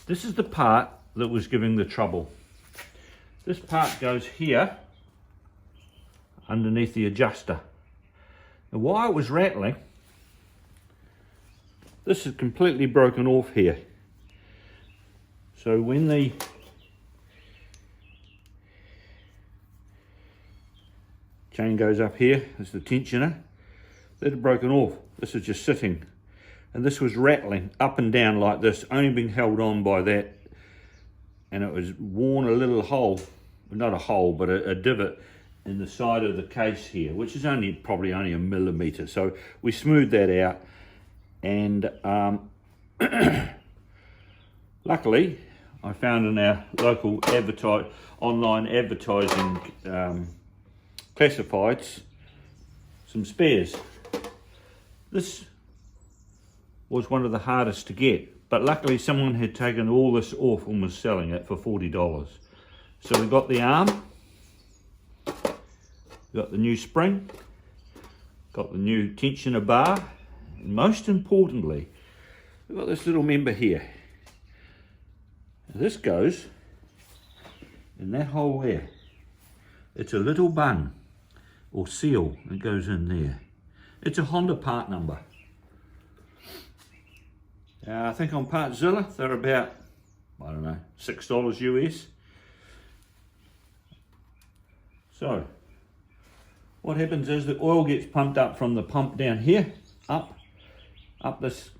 This is the part that was giving the trouble. This part goes here underneath the adjuster. And while it was rattling, this is completely broken off here. So when the chain goes up here, there's the tensioner, that had broken off. This is just sitting. And this was rattling up and down like this, only being held on by that. And it was worn a little hole, not a hole, but a divot in the side of the case here, which is probably only a millimetre. So we smoothed that out, and luckily I found in our local online advertising classifieds some spares. This was one of the hardest to get, but luckily someone had taken all this off and was selling it for $40. So we got the arm, got the new spring, got the new tensioner bar, and most importantly, we've got this little member here. Now this goes in that hole there. It's a little bung or seal that goes in there. It's a Honda part number. I think on Partzilla they're about, I don't know, $6 US. So what happens is the oil gets pumped up from the pump down here, up this,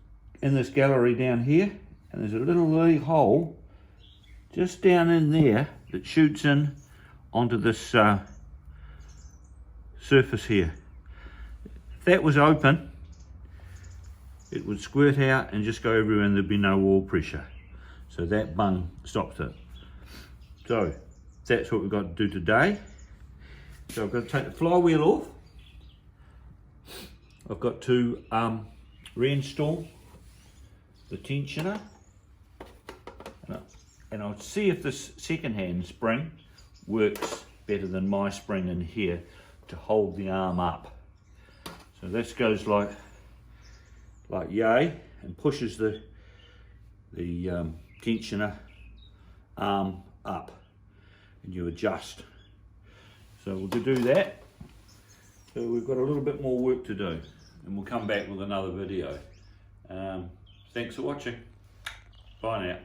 in this gallery down here, and there's a little hole just down in there that shoots in onto this surface here. If that was open, it would squirt out and just go everywhere and there'd be no oil pressure. So that bung stops it. So that's what we've got to do today. So I've got to take the flywheel off. I've got to reinstall the tensioner. And I'll see if this second-hand spring works better than my spring in here to hold the arm up. So this goes like yay and pushes the tensioner arm up, and you adjust. So we'll do that. So we've got a little bit more work to do, and we'll come back with another video. Thanks for watching. Bye now.